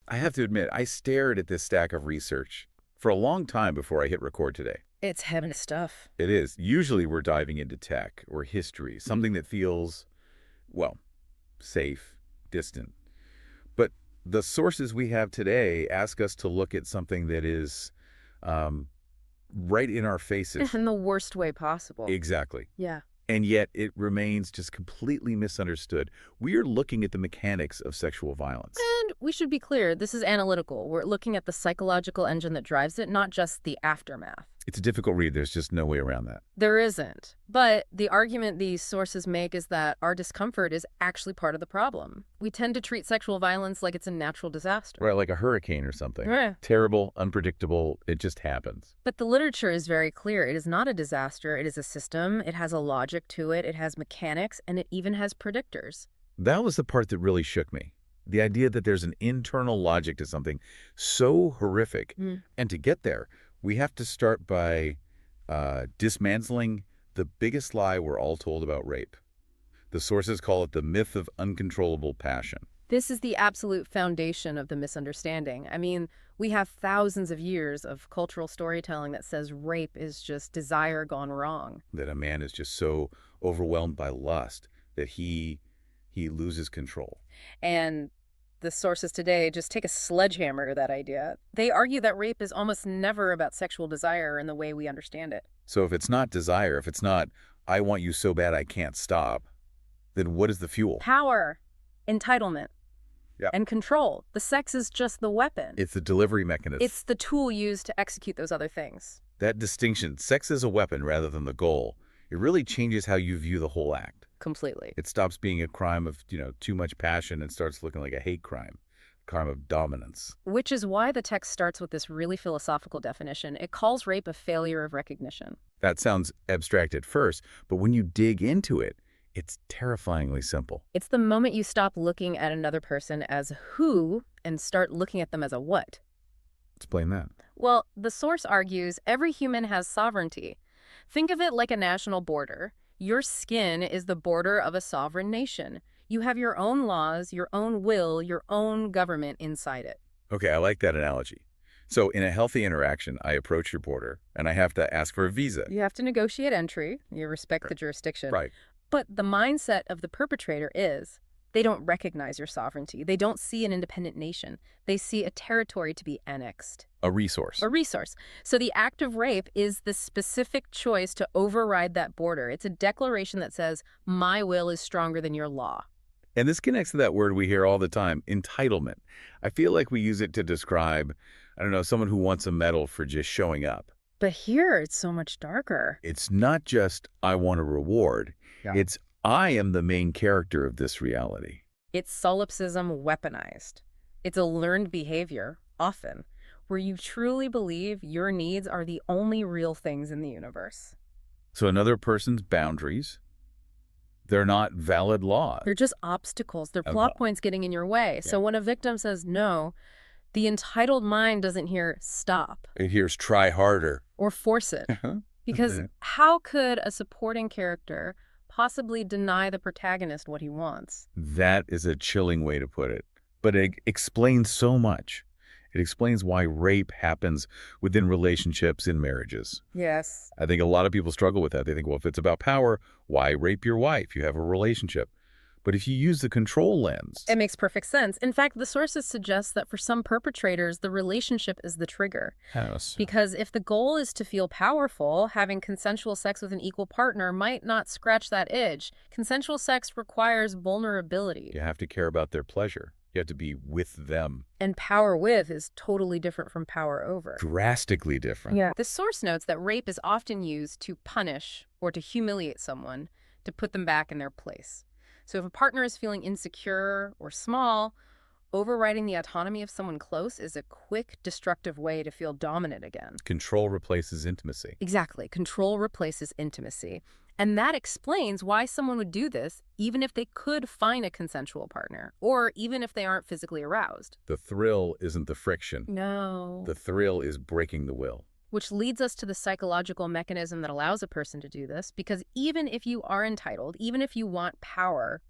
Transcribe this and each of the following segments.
I have to admit, I stared at this stack of research for a long time before I hit record today. It's heaven stuff. It is. Usually we're diving into tech or history, something that feels, well, safe, distant. But the sources we have today ask us to look at something that is um, right in our faces. In the worst way possible. Exactly. Yeah. And yet it remains just completely misunderstood. We are looking at the mechanics of sexual violence. And we should be clear, this is analytical. We're looking at the psychological engine that drives it, not just the aftermath. It's a difficult read. There's just no way around that. There isn't. But the argument these sources make is that our discomfort is actually part of the problem. We tend to treat sexual violence like it's a natural disaster. Right, like a hurricane or something. Yeah. Terrible, unpredictable, it just happens. But the literature is very clear. It is not a disaster. It is a system. It has a logic to it. It has mechanics, and it even has predictors. That was the part that really shook me. The idea that there's an internal logic to something so horrific. And to get there, we have to start by dismantling the biggest lie we're all told about rape. The sources call it the myth of uncontrollable passion. This is the absolute foundation of the misunderstanding. I mean, we have thousands of years of cultural storytelling that says rape is just desire gone wrong. That a man is just so overwhelmed by lust that he loses control. And the sources today just take a sledgehammer to that idea. They argue that rape is almost never about sexual desire in the way we understand it. So if it's not desire, if it's not, I want you so bad I can't stop, then what is the fuel? Power, entitlement, Yep. and control. The sex is just the weapon. It's the delivery mechanism. It's the tool used to execute those other things. That distinction, sex as a weapon rather than the goal, it really changes how you view the whole act. Completely. It stops being a crime of, too much passion and starts looking like a hate crime of dominance. Which is why the text starts with this really philosophical definition. It calls rape a failure of recognition. That sounds abstract at first, but when you dig into it, it's terrifyingly simple. It's the moment you stop looking at another person as who and start looking at them as a what. Explain that. Well, the source argues every human has sovereignty. Think of it like a national border. Your skin is the border of a sovereign nation. You have your own laws, your own will, your own government inside it. Okay, I like that analogy. So in a healthy interaction, I approach your border and I have to ask for a visa. You have to negotiate entry. You respect the jurisdiction. Right. But the mindset of the perpetrator is they don't recognize your sovereignty. They don't see an independent nation. They see a territory to be annexed. A resource. A resource. So the act of rape is the specific choice to override that border. It's a declaration that says, my will is stronger than your law. And this connects to that word we hear all the time, entitlement. I feel like we use it to describe, someone who wants a medal for just showing up. But here it's so much darker. It's not just, I want a reward. Yeah. It's, I am the main character of this reality. It's solipsism weaponized. It's a learned behavior, often, where you truly believe your needs are the only real things in the universe. So another person's boundaries, they're not valid laws. They're just obstacles. They're plot points getting in your way. Yeah. So when a victim says no, the entitled mind doesn't hear stop. It hears try harder. Or force it. Because how could a supporting character possibly deny the protagonist what he wants? That is a chilling way to put it. But it explains so much. It explains why rape happens within relationships in marriages. Yes. I think a lot of people struggle with that. They think, well, if it's about power, why rape your wife? You have a relationship. But if you use the control lens... It makes perfect sense. In fact, the sources suggest that for some perpetrators, the relationship is the trigger. Yes. Because if the goal is to feel powerful, having consensual sex with an equal partner might not scratch that itch. Consensual sex requires vulnerability. You have to care about their pleasure. You have to be with them. And power with is totally different from power over. Drastically different. Yeah. The source notes that rape is often used to punish or to humiliate someone, to put them back in their place. So if a partner is feeling insecure or small, overriding the autonomy of someone close is a quick, destructive way to feel dominant again. Control replaces intimacy. Exactly. Control replaces intimacy. And that explains why someone would do this, even if they could find a consensual partner, or even if they aren't physically aroused. The thrill isn't the friction. No. The thrill is breaking the will. Which leads us to the psychological mechanism that allows a person to do this, because even if you are entitled, even if you want power,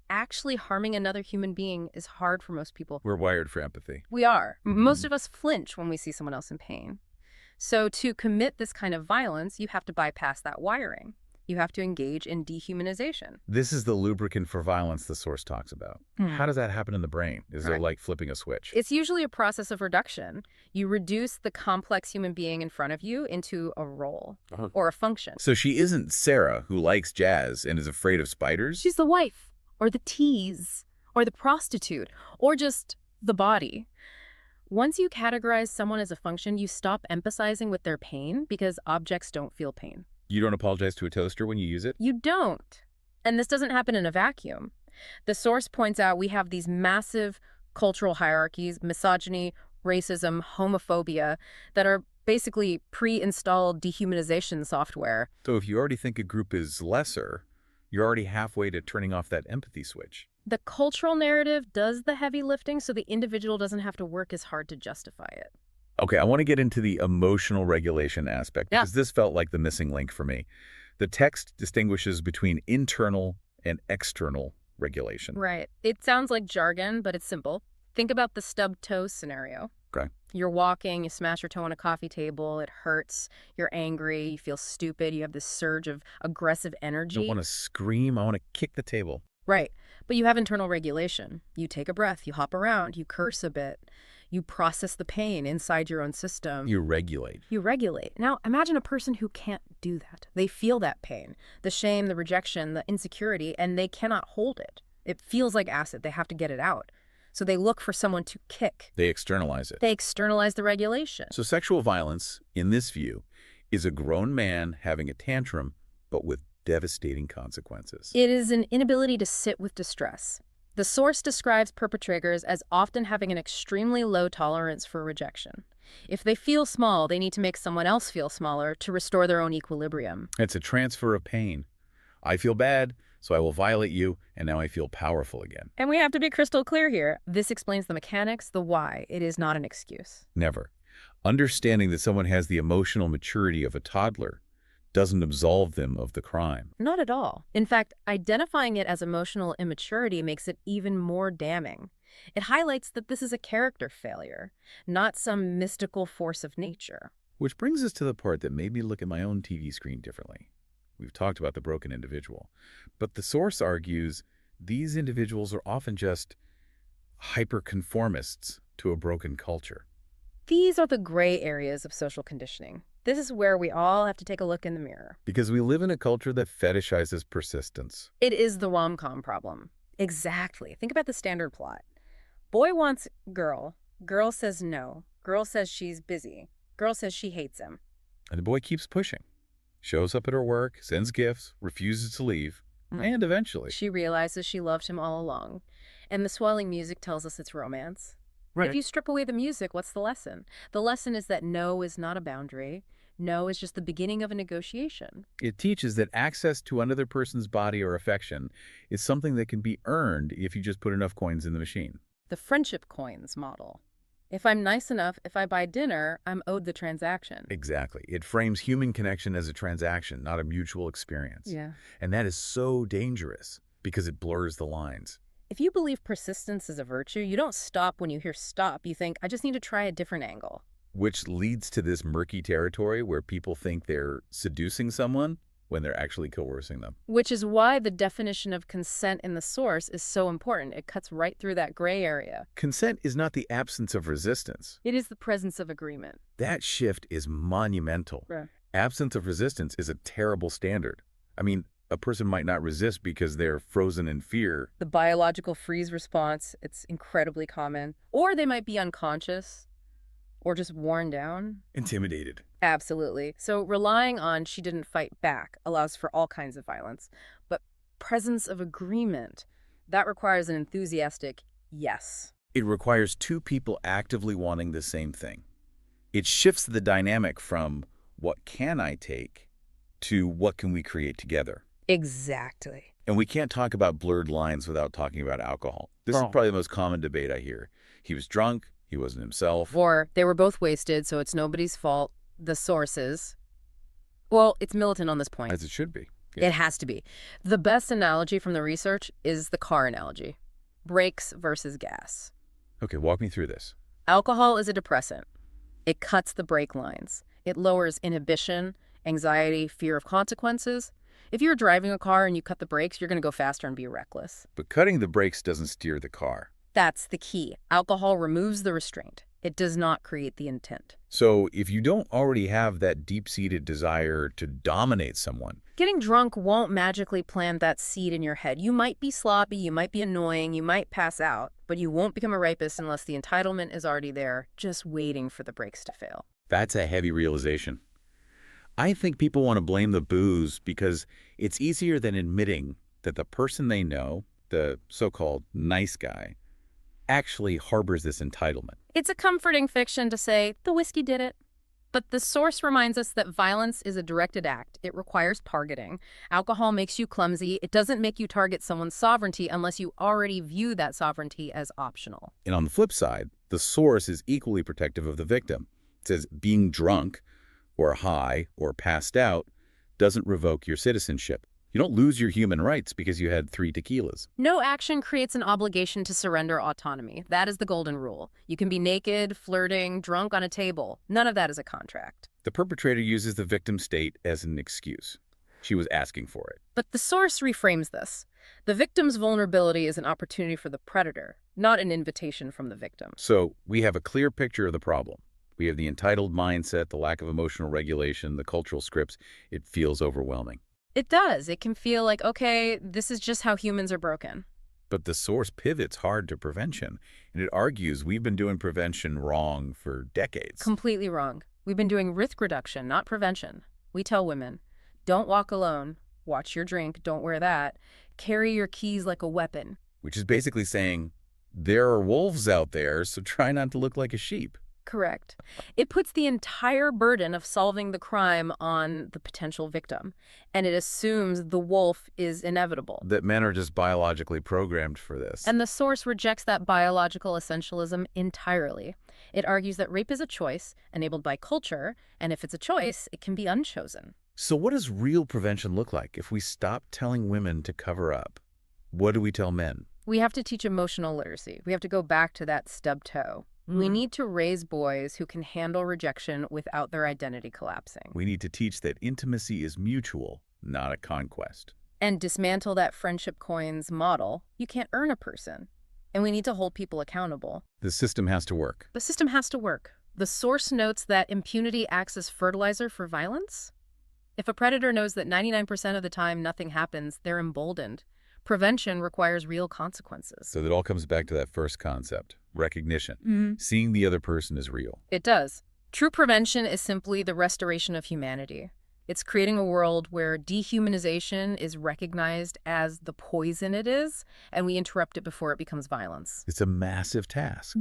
actually harming another human being is hard for most people. We're wired for empathy. We are. Most Mhm. of us flinch when we see someone else in pain. So to commit this kind of violence, you have to bypass that wiring. You have to engage in dehumanization. This is the lubricant for violence the source talks about. How does that happen in the brain? Is it Right. like flipping a switch? It's usually a process of reduction. You reduce the complex human being in front of you into a role or a function. So she isn't Sarah, who likes jazz and is afraid of spiders? She's the wife, or the tease, or the prostitute, or just the body. Once you categorize someone as a function, you stop emphasizing with their pain because objects don't feel pain. You don't apologize to a toaster when you use it? You don't. And this doesn't happen in a vacuum. The source points out we have these massive cultural hierarchies, misogyny, racism, homophobia, that are basically pre-installed dehumanization software. So if you already think a group is lesser, you're already halfway to turning off that empathy switch. The cultural narrative does the heavy lifting so the individual doesn't have to work as hard to justify it. Okay, I want to get into the emotional regulation aspect Yeah. because this felt like the missing link for me. The text distinguishes between internal and external regulation. Right. It sounds like jargon, but it's simple. Think about the stub toe scenario. Okay. You're walking, you smash your toe on a coffee table, it hurts, you're angry, you feel stupid, you have this surge of aggressive I energy. don't want to scream. I want to kick the table. Right. But you have internal regulation. You take a breath, you hop around, you curse a bit, you process the pain inside your own system. You regulate. You regulate. Now, imagine a person who can't do that. They feel that pain, the shame, the rejection, the insecurity, and they cannot hold it. It feels like acid. They have to get it out. So they look for someone to kick. They externalize it. They externalize the regulation. So sexual violence, in this view, is a grown man having a tantrum, but with devastating consequences. It is an inability to sit with distress. The source describes perpetrators as often having an extremely low tolerance for rejection. If they feel small, they need to make someone else feel smaller to restore their own equilibrium. It's a transfer of pain. I feel bad, so I will violate you, and now I feel powerful again. And we have to be crystal clear here. This explains the mechanics, the why. It is not an excuse. Never. Understanding that someone has the emotional maturity of a toddler doesn't absolve them of the crime. Not at all. In fact, identifying it as emotional immaturity makes it even more damning. It highlights that this is a character failure, not some mystical force of nature. Which brings us to the part that made me look at my own TV screen differently. We've talked about the broken individual, but the source argues these individuals are often just hyperconformists to a broken culture. These are the gray areas of social conditioning. This is where we all have to take a look in the mirror. Because we live in a culture that fetishizes persistence. It is the rom-com problem. Exactly. Think about the standard plot. Boy wants girl. Girl says no. Girl says she's busy. Girl says she hates him. And the boy keeps pushing. Shows up at her work, sends gifts, refuses to leave, and eventually... She realizes she loved him all along. And the swelling music tells us it's romance. Right. If you strip away the music, what's the lesson? The lesson is that no is not a boundary. No is just the beginning of a negotiation. It teaches that access to another person's body or affection is something that can be earned if you just put enough coins in the machine. The friendship coins model. If I'm nice enough, if I buy dinner, I'm owed the transaction. Exactly. It frames human connection as a transaction, not a mutual experience. Yeah. And that is so dangerous because it blurs the lines. If you believe persistence is a virtue, you don't stop when you hear stop. You think, I just need to try a different angle. Which leads to this murky territory where people think they're seducing someone when they're actually coercing them. Which is why the definition of consent in the source is so important. It cuts right through that gray area. Consent is not the absence of resistance. It is the presence of agreement. That shift is monumental. Right. Absence of resistance is a terrible standard. I mean, a person might not resist because they're frozen in fear. The biological freeze response, it's incredibly common. Or they might be unconscious or just worn down. Intimidated. Absolutely. So relying on she didn't fight back allows for all kinds of violence. But presence of agreement, that requires an enthusiastic yes. It requires two people actively wanting the same thing. It shifts the dynamic from what can I take to what can we create together. Exactly. And we can't talk about blurred lines without talking about alcohol. This is probably the most common debate I hear. He was drunk. He wasn't himself. Or they were both wasted, so it's nobody's fault. The sources. Well, it's militant on this point. As it should be. It has to be. The best analogy from the research is the car analogy. Brakes versus gas. Okay, walk me through this. Alcohol is a depressant. It cuts the brake lines. It lowers inhibition, anxiety, fear of consequences. If you're driving a car and you cut the brakes, you're going to go faster and be reckless. But cutting the brakes doesn't steer the car. That's the key. Alcohol removes the restraint. It does not create the intent. So if you don't already have that deep-seated desire to dominate someone, Getting drunk won't magically plant that seed in your head. You might be sloppy, you might be annoying, you might pass out, but you won't become a rapist unless the entitlement is already there, just waiting for the brakes to fail. that's a heavy realization. I think people want to blame the booze because it's easier than admitting that the person they know, the so-called nice guy, actually harbors this entitlement. It's a comforting fiction to say, the whiskey did it. But the source reminds us that violence is a directed act. It requires targeting. Alcohol makes you clumsy. It doesn't make you target someone's sovereignty unless you already view that sovereignty as optional. And on the flip side, the source is equally protective of the victim. It says being drunk or high or passed out doesn't revoke your citizenship. You don't lose your human rights because you had 3 tequilas. No action creates an obligation to surrender autonomy. That is the golden rule. You can be naked, flirting, drunk on a table. None of that is a contract. The perpetrator uses the victim's state as an excuse. She was asking for it. But the source reframes this. The victim's vulnerability is an opportunity for the predator, not an invitation from the victim. So we have a clear picture of the problem. We have the entitled mindset, the lack of emotional regulation, the cultural scripts. It feels overwhelming. It does. It can feel like, okay, this is just how humans are broken. But the source pivots hard to prevention, and it argues we've been doing prevention wrong for decades. Completely wrong. We've been doing risk reduction, not prevention. We tell women, don't walk alone, watch your drink, don't wear that, carry your keys like a weapon. Which is basically saying, there are wolves out there, so try not to look like a sheep. Correct. It puts the entire burden of solving the crime on the potential victim, and it assumes the wolf is inevitable. That men are just biologically programmed for this. And the source rejects that biological essentialism entirely. It argues that rape is a choice enabled by culture, and if it's a choice, it can be unchosen. So what does real prevention look like if we stop telling women to cover up? What do we tell men? We have to teach emotional literacy. We have to go back to that stub toe. We need to raise boys who can handle rejection without their identity collapsing. We need to teach that intimacy is mutual, not a conquest. And dismantle that friendship coins model. You can't earn a person. And we need to hold people accountable. The system has to work. The system has to work. The source notes that impunity acts as fertilizer for violence. If a predator knows that 99% of the time nothing happens, they're emboldened. Prevention requires real consequences. So that all comes back to that first concept, recognition. Seeing the other person as real. It does. True prevention is simply the restoration of humanity. It's creating a world where dehumanization is recognized as the poison it is, and we interrupt it before it becomes violence. It's a massive task.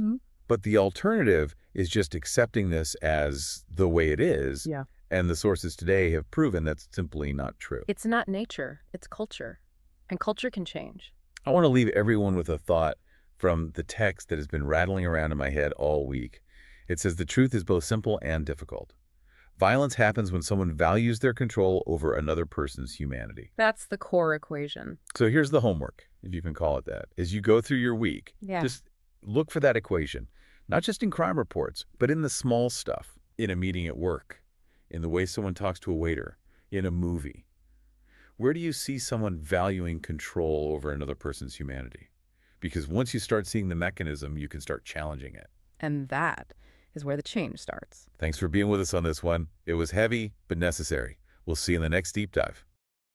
But the alternative is just accepting this as the way it is. Yeah. And the sources today have proven that's simply not true. It's not nature, it's culture. And culture can change. I want to leave everyone with a thought from the text that has been rattling around in my head all week. It says the truth is both simple and difficult. Violence happens when someone values their control over another person's humanity. That's the core equation. So here's the homework, if you can call it that. As you go through your week, just look for that equation, not just in crime reports, but in the small stuff, in a meeting at work, in the way someone talks to a waiter, in a movie. Where do you see someone valuing control over another person's humanity? Because once you start seeing the mechanism, you can start challenging it. And that is where the change starts. Thanks for being with us on this one. It was heavy, but necessary. We'll see you in the next deep dive.